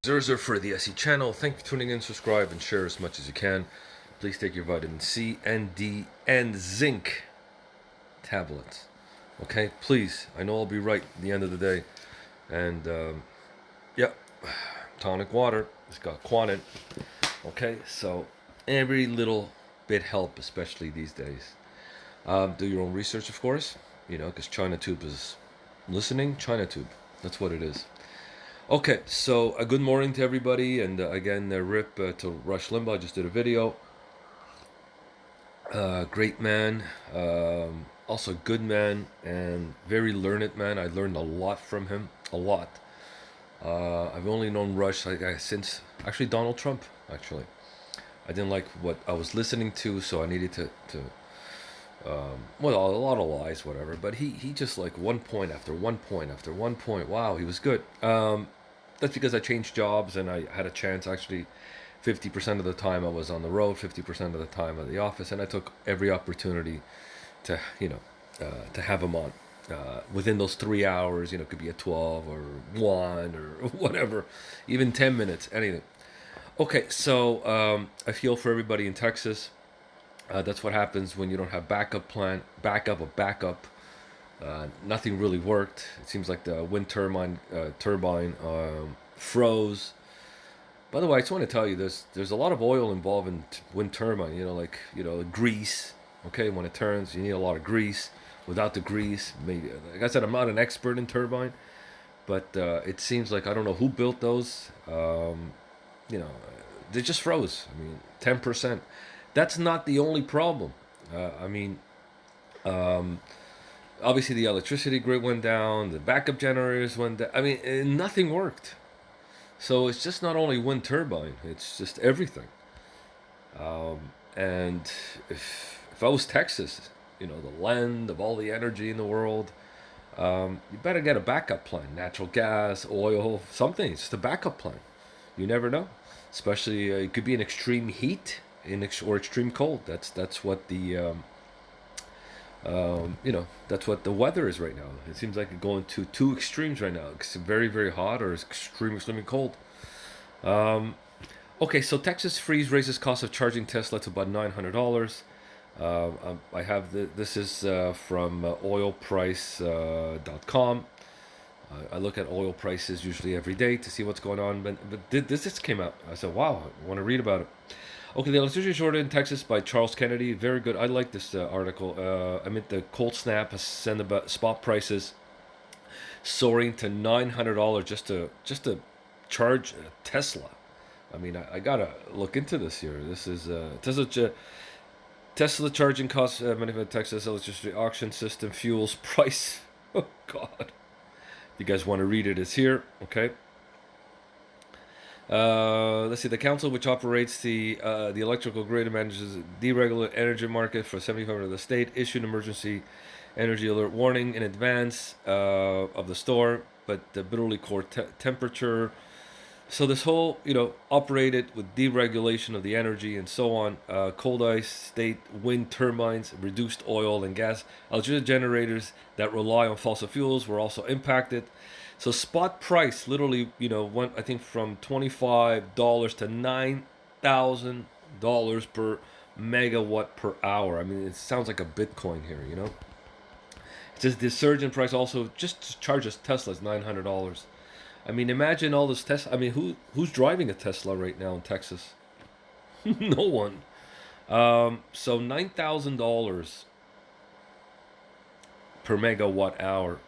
Zerzer for the SE channel. Thank you for tuning in, subscribe, and share as much as you can. Please take your vitamin C and D and zinc tablets. Okay, please. I know I'll be right at the end of the day. And yeah, tonic water. It's got Quantum. Okay, so every little bit help, especially these days. Do your own research, of course. Because ChinaTube is listening. ChinaTube. That's what it is. Okay, so a good morning to everybody, and again, rip to Rush Limbaugh. I just did a video. Great man, also good man, and very learned man. I learned a lot from him, a lot. I've only known Rush since actually Donald Trump. Actually, I didn't like what I was listening to, so I needed well, a lot of lies, whatever. But he just like one point after one point after one point. Wow, he was good. That's because I changed jobs and I had a chance. Actually, 50% of the time I was on the road, 50% of the time at the office, and I took every opportunity to to have him on. Within those 3 hours, it could be a 12 or 1 or whatever, even 10 minutes, anything. Okay, so I feel for everybody in Texas. That's what happens when you don't have backup. Nothing really worked. It seems like the wind turbine froze. By the way, I just want to tell you there's a lot of oil involved in wind turbine. Grease. Okay, when it turns, you need a lot of grease. Without the grease, maybe, like I said, I'm not an expert in turbine, but it seems like I don't know who built those. You know, they just froze. I mean, 10%. That's not the only problem. I mean, obviously the electricity grid went down, the backup generators went down. I mean, nothing worked. So it's just not only wind turbine; it's just everything. And if I was Texas, the land of all the energy in the world, you better get a backup plan: natural gas, oil, something. It's just a backup plan. You never know. Especially it could be in extreme heat, or extreme cold. That's what that's what the weather is right now. It seems like it's going to two extremes right now. It's very, very hot or it's extremely cold. Okay, so Texas freeze raises cost of charging Tesla to about $900. I have this is from oilprice.com. I look at oil prices usually every day to see what's going on. But this just came out. I said, wow, I want to read about it. Okay, the electricity shortage in Texas by Charles Kennedy. Very good. I like this article. The cold snap has sent about spot prices soaring to $900 just to charge a Tesla. I mean, I gotta look into this here. This is Tesla charging costs. Texas electricity auction system fuels price. Oh God! If you guys want to read it, it's here. Okay. Let's see. The council, which operates the electrical grid and manages the deregulated energy market for 75% of the state, issued an emergency energy alert warning in advance of the storm. But the bitterly cold temperature. So this whole, operated with deregulation of the energy and so on. Cold ice, state wind turbines, reduced oil and gas, electricity generators that rely on fossil fuels were also impacted. So spot price literally, went, I think, from $25 to $9,000 per megawatt per hour. I mean, it sounds like a Bitcoin here. It says the surge in price also just charges Tesla's $900. I mean, imagine all this Tesla. I mean, who's driving a Tesla right now in Texas? No one. So $9,000 per megawatt hour.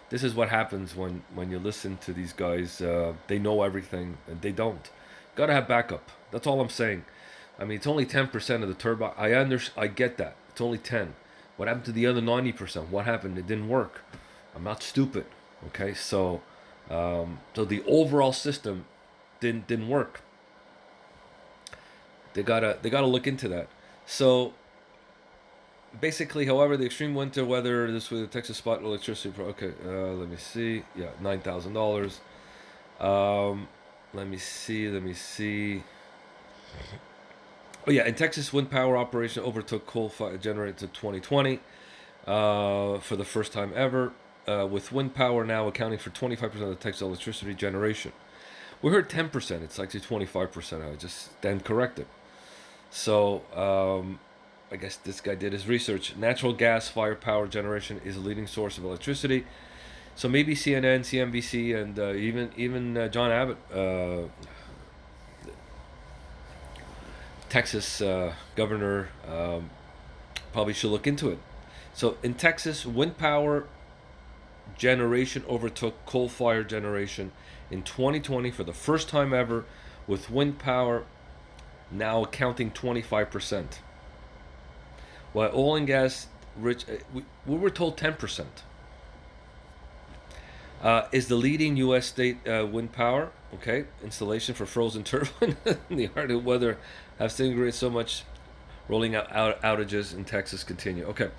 This is what happens when you listen to these guys. They know everything and they don't. Gotta have backup. That's all I'm saying. I mean, it's only 10% of the turbine. I get that. It's only 10. What happened to the other 90%? What happened? It didn't work. I'm not stupid. Okay, so the overall system didn't work. They gotta look into that. So basically, however, the extreme winter weather, this was the Texas spot electricity. Okay, let me see. Yeah, $9,000. Let me see. Oh yeah, in Texas, wind power operation overtook coal-fired generated to 2020 for the first time ever, with wind power now accounting for 25% of the Texas electricity generation. We heard 10%. It's actually 25%. I just stand corrected. So I guess this guy did his research. Natural gas fire power generation is a leading source of electricity. So maybe CNN, CNBC, and even John Abbott, Texas governor, probably should look into it. So in Texas, wind power generation overtook coal fire generation in 2020 for the first time ever, with wind power now accounting 25%. While oil and gas rich, we were told 10%. Is the leading U.S. state wind power, okay, installation for frozen turbine in the Arctic weather have stimulated so much rolling out outages in Texas continue. Okay,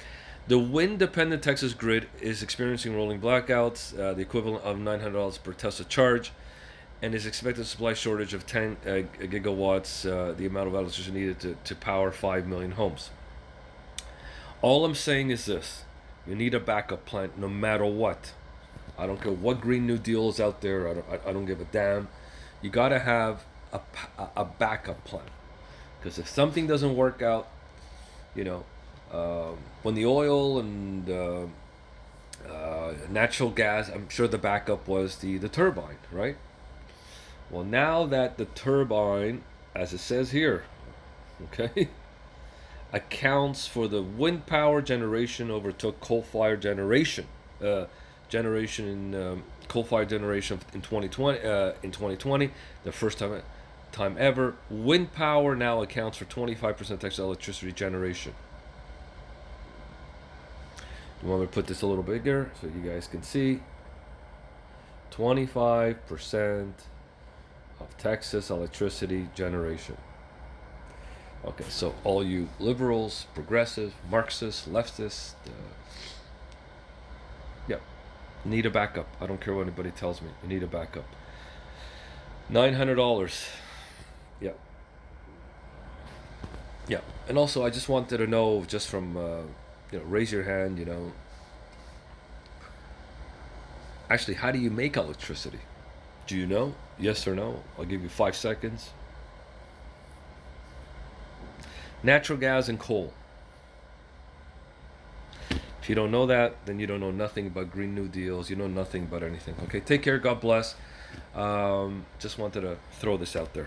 the wind-dependent Texas grid is experiencing rolling blackouts, the equivalent of $900 per Tesla charge, and is expected to supply shortage of 10 gigawatts, the amount of electricity needed to power 5 million homes. All I'm saying is this: you need a backup plan no matter what. I don't care what Green New Deal is out there. I don't give a damn. You got to have a backup plan. Because if something doesn't work out, you know, when the oil and natural gas, I'm sure the backup was the turbine, right? Well, now that the turbine, as it says here, okay, accounts for the wind power generation overtook coal fire generation. Coal fire generation in 2020, the first time ever. Wind power now accounts for 25% of Texas electricity generation. You want me to put this a little bigger so you guys can see? 25% of Texas electricity generation. Okay, so all you liberals, progressives, Marxists, leftists, yeah, need a backup. I don't care what anybody tells me. You need a backup. $900. Yeah. Yeah. And also, I just wanted to know, just from, raise your hand, actually, how do you make electricity? Do you know? Yes or no? I'll give you 5 seconds. Natural gas and coal. If you don't know that, then you don't know nothing about Green New Deals. You know nothing about anything. Okay, take care. God bless. Just wanted to throw this out there.